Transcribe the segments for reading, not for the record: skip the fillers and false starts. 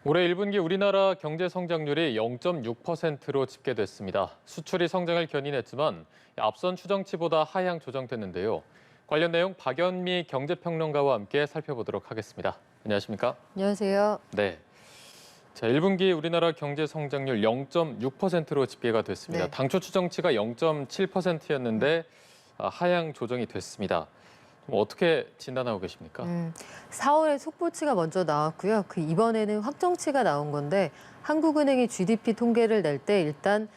올해 1분기 우리나라 경제 성장률이 0.6%로 집계됐습니다. 수출이 성장을 견인했지만 앞선 추정치보다 하향 조정됐는데요. 관련 내용 박연미 경제평론가와 함께 살펴보도록 하겠습니다. 안녕하십니까? 안녕하세요. 네. 자, 1분기 우리나라 경제 성장률 0.6%로 집계가 됐습니다. 네. 당초 추정치가 0.7%였는데 하향 조정이 됐습니다. 좀 어떻게 진단하고 계십니까? 4월에 속보치가 먼저 나왔고요. 이번에는 확정치가 나온 건데 한국은행이 GDP 통계를 낼 때 일단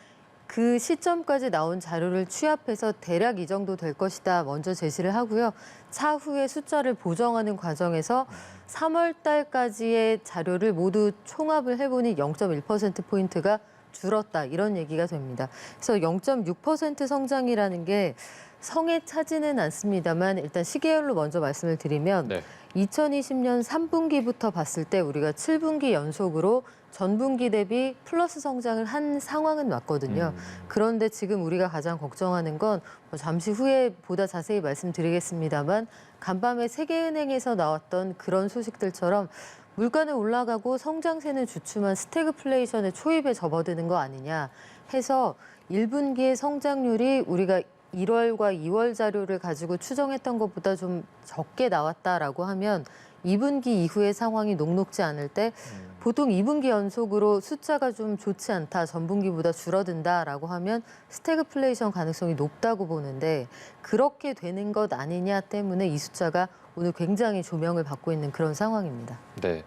그 시점까지 나온 자료를 취합해서 대략 이 정도 될 것이다 먼저 제시를 하고요. 차후에 숫자를 보정하는 과정에서 3월 달까지의 자료를 모두 총합을 해보니 0.1%포인트가 줄었다 이런 얘기가 됩니다. 그래서 0.6% 성장이라는 게 성에 차지는 않습니다만 일단 시계열로 먼저 말씀을 드리면 네. 2020년 3분기부터 봤을 때 우리가 7분기 연속으로 전분기 대비 플러스 성장을 한 상황은 맞거든요. 그런데 지금 우리가 가장 걱정하는 건 잠시 후에 보다 자세히 말씀드리겠습니다만 간밤에 세계은행에서 나왔던 그런 소식들처럼 물가는 올라가고 성장세는 주춤한 스태그플레이션의 초입에 접어드는 거 아니냐 해서 1분기의 성장률이 우리가 1월과 2월 자료를 가지고 추정했던 것보다 좀 적게 나왔다라고 하면 2분기 이후의 상황이 녹록지 않을 때 보통 2분기 연속으로 숫자가 좀 좋지 않다, 전분기보다 줄어든다라고 하면 스태그플레이션 가능성이 높다고 보는데 그렇게 되는 것 아니냐 때문에 이 숫자가 오늘 굉장히 조명을 받고 있는 그런 상황입니다. 네.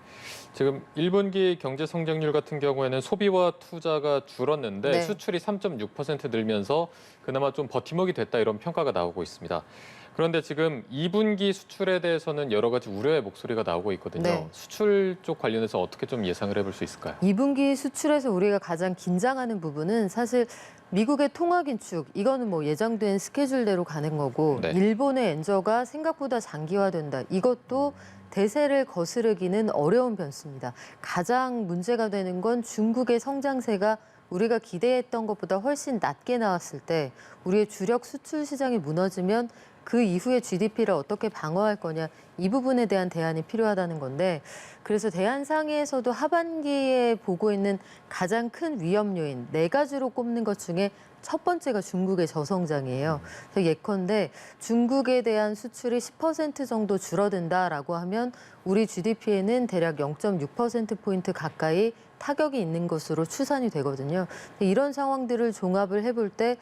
지금 1분기 경제 성장률 같은 경우에는 소비와 투자가 줄었는데 네. 수출이 3.6% 늘면서 그나마 좀 버팀목이 됐다 이런 평가가 나오고 있습니다. 그런데 지금 2분기 수출에 대해서는 여러 가지 우려의 목소리가 나오고 있거든요. 네. 수출 쪽 관련해서 어떻게 좀 예상을 해볼 수 있을까요? 2분기 수출에서 우리가 가장 긴장하는 부분은 사실 미국의 통화 긴축, 이거는 뭐 예정된 스케줄대로 가는 거고 네. 일본의 엔저가 생각보다 장기화된다. 이것도 대세를 거스르기는 어려운 변수입니다. 가장 문제가 되는 건 중국의 성장세가 우리가 기대했던 것보다 훨씬 낮게 나왔을 때 우리의 주력 수출 시장이 무너지면 그 이후에 GDP를 어떻게 방어할 거냐 이 부분에 대한 대안이 필요하다는 건데 그래서 대안상에서도 하반기에 보고 있는 가장 큰 위험 요인 4가지로 꼽는 것 중에 첫 번째가 중국의 저성장이에요. 그래서 예컨대 중국에 대한 수출이 10% 정도 줄어든다라고 하면 우리 GDP에는 대략 0.6%포인트 가까이 타격이 있는 것으로 추산이 되거든요. 이런 상황들을 종합을 해볼 때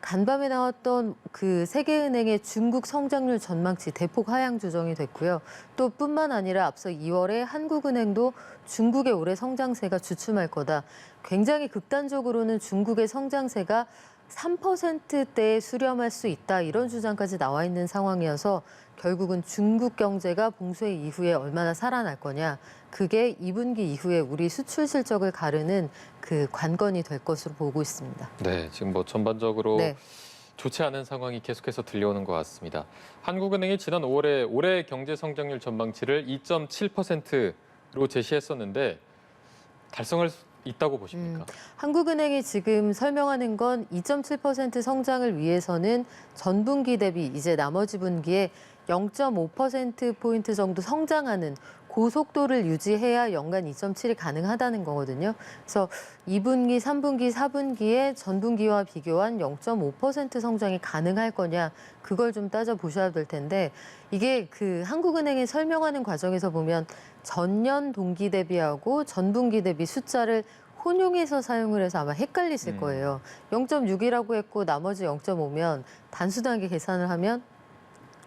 간밤에 나왔던 그 세계은행의 중국 성장률 전망치 대폭 하향 조정이 됐고요. 또 뿐만 아니라 앞서 2월에 한국은행도 중국의 올해 성장세가 주춤할 거다. 굉장히 극단적으로는 중국의 성장세가 3%대에 수렴할 수 있다. 이런 주장까지 나와 있는 상황이어서 결국은 중국 경제가 봉쇄 이후에 얼마나 살아날 거냐. 그게 2분기 이후에 우리 수출 실적을 가르는 그 관건이 될 것으로 보고 있습니다. 네, 지금 뭐 전반적으로 네. 좋지 않은 상황이 계속해서 들려오는 것 같습니다. 한국은행이 지난 5월에 올해 경제 성장률 전망치를 2.7%로 제시했었는데 달성할 수 있다고 보십니까? 한국은행이 지금 설명하는 건 2.7% 성장을 위해서는 전분기 대비 이제 나머지 분기에 0.5%포인트 정도 성장하는 고속도를 유지해야 연간 2.7이 가능하다는 거거든요. 그래서 2분기, 3분기, 4분기에 전분기와 비교한 0.5% 성장이 가능할 거냐, 그걸 좀 따져보셔야 될 텐데 이게 그 한국은행이 설명하는 과정에서 보면 전년 동기 대비하고 전분기 대비 숫자를 혼용해서 사용을 해서 아마 헷갈리실 거예요. 0.6이라고 했고 나머지 0.5면 단순하게 계산을 하면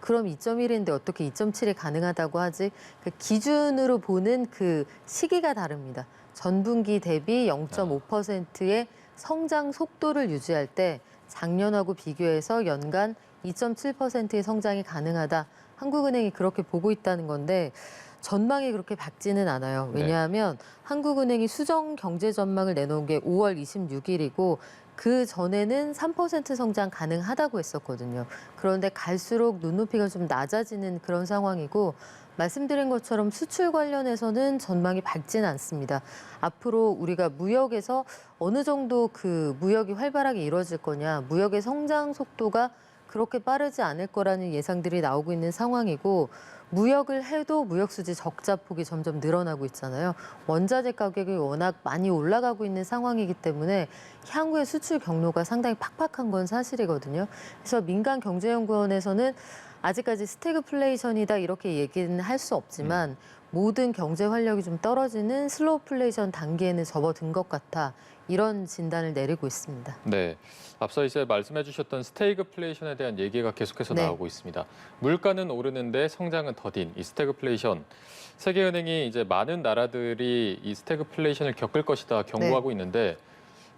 그럼 2.1인데 어떻게 2.7이 가능하다고 하지? 그 기준으로 보는 그 시기가 다릅니다. 전분기 대비 0.5%의 성장 속도를 유지할 때 작년하고 비교해서 연간 2.7%의 성장이 가능하다. 한국은행이 그렇게 보고 있다는 건데 전망이 그렇게 밝지는 않아요. 왜냐하면 한국은행이 수정 경제 전망을 내놓은 게 5월 26일이고 그 전에는 3% 성장 가능하다고 했었거든요. 그런데 갈수록 눈높이가 좀 낮아지는 그런 상황이고 말씀드린 것처럼 수출 관련해서는 전망이 밝지는 않습니다. 앞으로 우리가 무역에서 어느 정도 그 무역이 활발하게 이루어질 거냐, 무역의 성장 속도가 그렇게 빠르지 않을 거라는 예상들이 나오고 있는 상황이고 무역을 해도 무역 수지 적자 폭이 점점 늘어나고 있잖아요. 원자재 가격이 워낙 많이 올라가고 있는 상황이기 때문에 향후에 수출 경로가 상당히 팍팍한 건 사실이거든요. 그래서 민간경제연구원에서는 아직까지 스태그플레이션이다 이렇게 얘기는 할 수 없지만 모든 경제 활력이 좀 떨어지는 슬로우플레이션 단계에는 접어든 것 같아 이런 진단을 내리고 있습니다. 네, 앞서 이제 말씀해 주셨던 스태그플레이션에 대한 얘기가 계속해서 네. 나오고 있습니다. 물가는 오르는데 성장은 더딘 이 스태그플레이션. 세계은행이 이제 많은 나라들이 이 스태그플레이션을 겪을 것이다 경고하고 있는데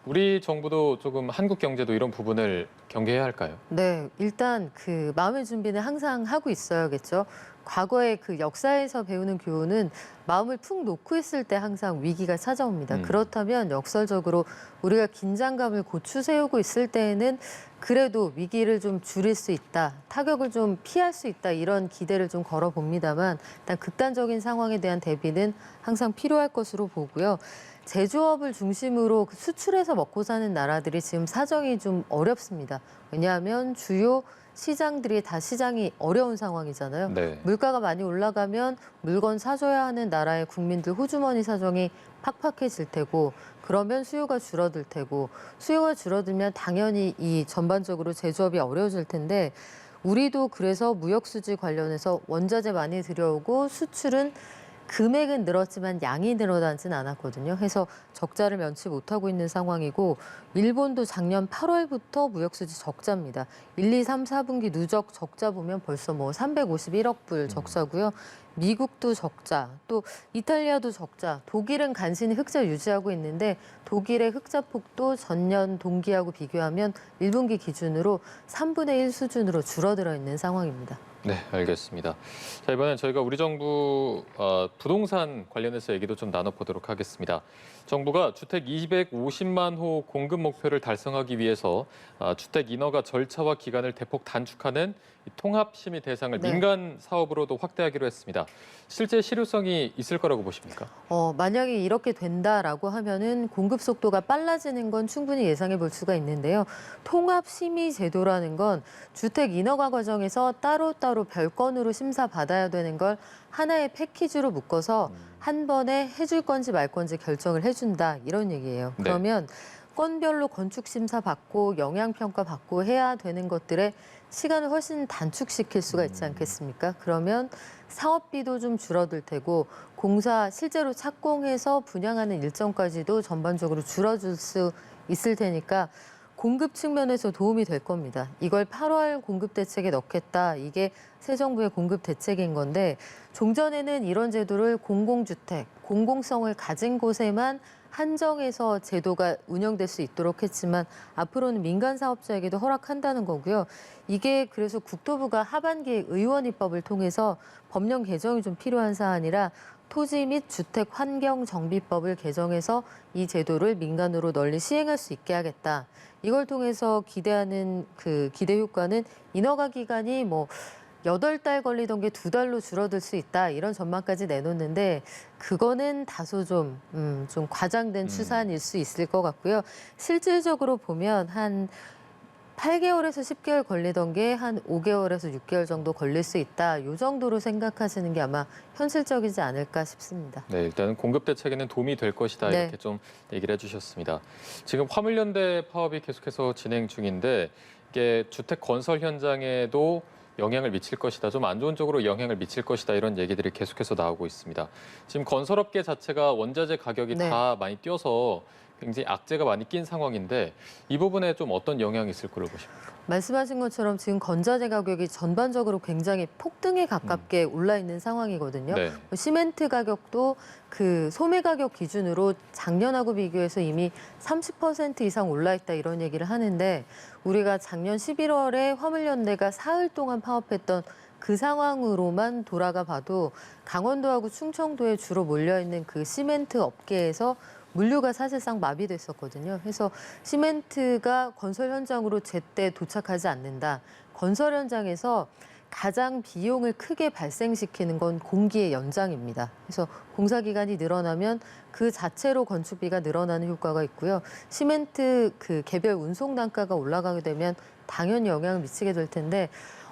우리 정부도 조금 한국 경제도 이런 부분을 경계해야 할까요? 네, 일단 그 마음의 준비는 항상 하고 있어야겠죠. 과거의 그 역사에서 배우는 교훈은 마음을 푹 놓고 있을 때 항상 위기가 찾아옵니다. 그렇다면 역설적으로 우리가 긴장감을 고추 세우고 있을 때에는 그래도 위기를 좀 줄일 수 있다, 타격을 좀 피할 수 있다 이런 기대를 좀 걸어봅니다만 일단 극단적인 상황에 대한 대비는 항상 필요할 것으로 보고요. 제조업을 중심으로 수출해서 먹고 사는 나라들이 지금 사정이 좀 어렵습니다. 왜냐하면 주요 시장들이 다 시장이 어려운 상황이잖아요. 네. 물가가 많이 올라가면 물건 사줘야 하는 나라의 국민들 호주머니 사정이 팍팍해질 테고 그러면 수요가 줄어들 테고 수요가 줄어들면 당연히 이 전반적으로 제조업이 어려워질 텐데 우리도 그래서 무역 수지 관련해서 원자재 많이 들여오고 수출은 금액은 늘었지만 양이 늘어나진 않았거든요. 해서 적자를 면치 못하고 있는 상황이고 일본도 작년 8월부터 무역수지 적자입니다. 1, 2, 3, 4분기 누적 적자 보면 벌써 뭐 351억 불 적자고요. 미국도 적자, 또 이탈리아도 적자, 독일은 간신히 흑자 유지하고 있는데 독일의 흑자 폭도 전년 동기하고 비교하면 1분기 기준으로 3분의 1 수준으로 줄어들어 있는 상황입니다. 네, 알겠습니다. 자, 이번엔 저희가 우리 정부 부동산 관련해서 얘기도 좀 나눠보도록 하겠습니다. 정부가 주택 250만 호 공급 목표를 달성하기 위해서 주택 인허가 절차와 기간을 대폭 단축하는 이 통합심의 대상을 네. 민간 사업으로도 확대하기로 했습니다. 실제 실효성이 있을 거라고 보십니까? 만약에 이렇게 된다라고 하면은 공급 속도가 빨라지는 건 충분히 예상해 볼 수가 있는데요. 통합 심의 제도라는 건 주택 인허가 과정에서 따로따로 별건으로 심사 받아야 되는 걸 하나의 패키지로 묶어서 한 번에 해줄 건지 말 건지 결정을 해준다 이런 얘기예요. 네. 그러면 건별로 건축 심사 받고 영향 평가 받고 해야 되는 것들의 시간을 훨씬 단축시킬 수가 있지 않겠습니까? 그러면 사업비도 좀 줄어들 테고 공사 실제로 착공해서 분양하는 일정까지도 전반적으로 줄어들 수 있을 테니까 공급 측면에서 도움이 될 겁니다. 이걸 8월 공급 대책에 넣겠다. 이게 새 정부의 공급 대책인 건데 종전에는 이런 제도를 공공주택, 공공성을 가진 곳에만 한정해서 제도가 운영될 수 있도록 했지만 앞으로는 민간 사업자에게도 허락한다는 거고요. 이게 그래서 국토부가 하반기에 의원 입법을 통해서 법령 개정이 좀 필요한 사안이라 토지 및 주택 환경 정비법을 개정해서 이 제도를 민간으로 널리 시행할 수 있게 하겠다. 이걸 통해서 기대하는 그 기대 효과는 인허가 기간이 뭐 8달 걸리던 게 2달로 줄어들 수 있다. 이런 전망까지 내놓는데 그거는 다소 좀 과장된 추산일 수 있을 것 같고요. 실질적으로 보면 한 8개월에서 10개월 걸리던 게 한 5개월에서 6개월 정도 걸릴 수 있다. 이 정도로 생각하시는 게 아마 현실적이지 않을까 싶습니다. 네, 일단은 공급 대책에는 도움이 될 것이다 네. 이렇게 좀 얘기를 해주셨습니다. 지금 화물연대 파업이 계속해서 진행 중인데 이게 주택 건설 현장에도 영향을 미칠 것이다, 좀 안 좋은 쪽으로 영향을 미칠 것이다 이런 얘기들이 계속해서 나오고 있습니다. 지금 건설업계 자체가 원자재 가격이 네. 다 많이 뛰어서 굉장히 악재가 많이 낀 상황인데 이 부분에 좀 어떤 영향이 있을 거라고 보십니까? 말씀하신 것처럼 지금 건자재 가격이 전반적으로 굉장히 폭등에 가깝게 올라 있는 상황이거든요. 네. 시멘트 가격도 그 소매 가격 기준으로 작년하고 비교해서 이미 30% 이상 올라 있다 이런 얘기를 하는데 우리가 작년 11월에 화물연대가 사흘 동안 파업했던 그 상황으로만 돌아가 봐도 강원도하고 충청도에 주로 몰려있는 그 시멘트 업계에서 물류가 사실상 마비됐었거든요. 그래서 시멘트가 건설 현장으로 제때 도착하지 않는다. 건설 현장에서 가장 비용을 크게 발생시키는 건 공기의 연장입니다. 그래서 공사 기간이 늘어나면 그 자체로 건축비가 늘어나는 효과가 있고요. 시멘트 그 개별 운송 단가가 올라가게 되면 당연히 영향을 미치게 될 텐데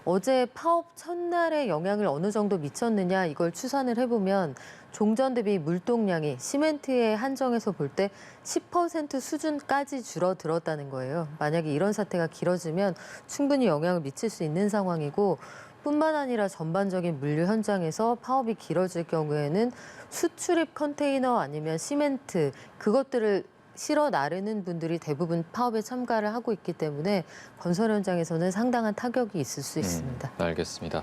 어제 파업 첫날에 영향을 어느 정도 미쳤느냐 이걸 추산을 해보면 종전 대비 물동량이 시멘트에 한정해서 볼 때 10% 수준까지 줄어들었다는 거예요. 만약에 이런 사태가 길어지면 충분히 영향을 미칠 수 있는 상황이고 뿐만 아니라 전반적인 물류 현장에서 파업이 길어질 경우에는 수출입 컨테이너 아니면 시멘트 그것들을 실어 나르는 분들이 대부분 파업에 참가를 하고 있기 때문에 건설 현장에서는 상당한 타격이 있을 수 있습니다. 알겠습니다.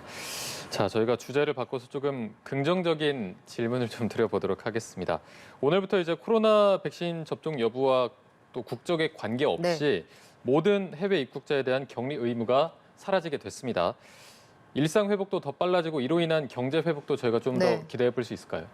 자, 저희가 주제를 바꿔서 조금 긍정적인 질문을 좀 드려보도록 하겠습니다. 오늘부터 이제 코로나 백신 접종 여부와 또 국적에 관계없이 모든 해외 입국자에 대한 격리 의무가 사라지게 됐습니다. 일상 회복도 더 빨라지고 이로 인한 경제 회복도 저희가 좀 더 기대해 볼 수 있을까요?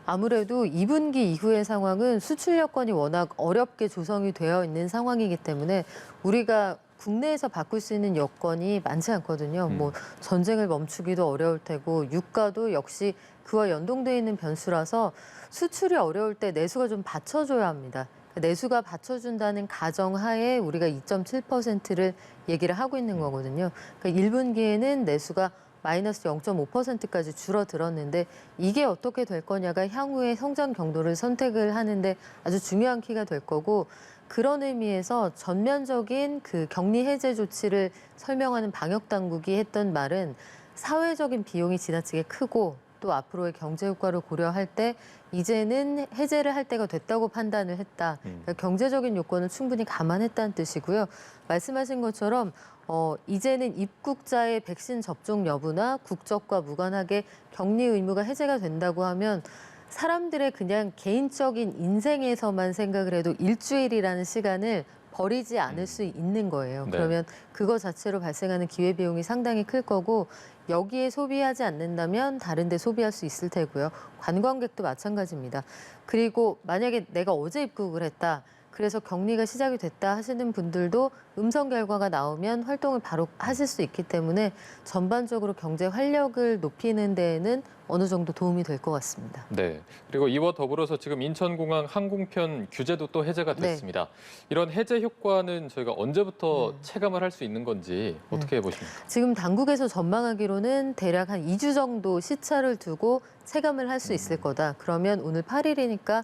아무래도 2분기 이후의 상황은 수출 여건이 워낙 어렵게 조성이 되어 있는 상황이기 때문에 우리가 국내에서 바꿀 수 있는 여건이 많지 않거든요. 뭐 전쟁을 멈추기도 어려울 테고 유가도 역시 그와 연동돼 있는 변수라서 수출이 어려울 때 내수가 좀 받쳐줘야 합니다. 내수가 받쳐준다는 가정하에 우리가 2.7%를 얘기를 하고 있는 거거든요. 그러니까 1분기에는 내수가 마이너스 0.5%까지 줄어들었는데 이게 어떻게 될 거냐가 향후의 성장 경로를 선택을 하는데 아주 중요한 키가 될 거고 그런 의미에서 전면적인 그 격리 해제 조치를 설명하는 방역 당국이 했던 말은 사회적인 비용이 지나치게 크고 또 앞으로의 경제 효과를 고려할 때 이제는 해제를 할 때가 됐다고 판단을 했다. 그러니까 경제적인 요건을 충분히 감안했다는 뜻이고요. 말씀하신 것처럼 이제는 입국자의 백신 접종 여부나 국적과 무관하게 격리 의무가 해제가 된다고 하면 사람들의 그냥 개인적인 인생에서만 생각을 해도 일주일이라는 시간을 버리지 않을 수 있는 거예요. 네. 그러면 그거 자체로 발생하는 기회비용이 상당히 클 거고 여기에 소비하지 않는다면 다른 데 소비할 수 있을 테고요. 관광객도 마찬가지입니다. 그리고 만약에 내가 어제 입국을 했다. 그래서 격리가 시작이 됐다 하시는 분들도 음성 결과가 나오면 활동을 바로 하실 수 있기 때문에 전반적으로 경제 활력을 높이는 데에는 어느 정도 도움이 될 것 같습니다. 네. 그리고 이와 더불어서 지금 인천공항 항공편 규제도 또 해제가 됐습니다. 이런 해제 효과는 저희가 언제부터 체감을 할 수 있는 건지 어떻게 보십니까? 지금 당국에서 전망하기로는 대략 한 2주 정도 시차를 두고 체감을 할 수 있을 거다. 그러면 오늘 8일이니까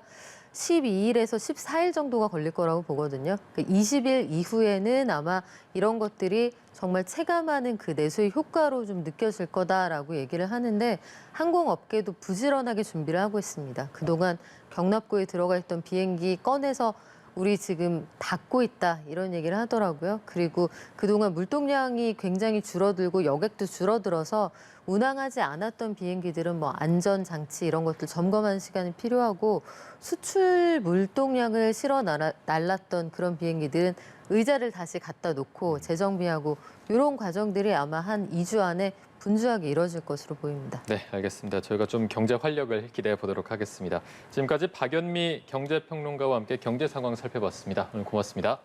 12일에서 14일 정도가 걸릴 거라고 보거든요. 20일 이후에는 아마 이런 것들이 정말 체감하는 그 내수의 효과로 좀 느껴질 거다라고 얘기를 하는데 항공업계도 부지런하게 준비를 하고 있습니다. 그동안 경납고에 들어가 있던 비행기 꺼내서 우리 지금 닫고 있다 이런 얘기를 하더라고요. 그리고 그동안 물동량이 굉장히 줄어들고 여객도 줄어들어서 운항하지 않았던 비행기들은 뭐 안전장치 이런 것들 점검하는 시간이 필요하고 수출 물동량을 실어 날랐던 그런 비행기들은 의자를 다시 갖다 놓고 재정비하고 이런 과정들이 아마 한 2주 안에 분주하게 이뤄질 것으로 보입니다. 네, 알겠습니다. 저희가 좀 경제 활력을 기대해 보도록 하겠습니다. 지금까지 박연미 경제평론가와 함께 경제 상황 살펴봤습니다. 오늘 고맙습니다.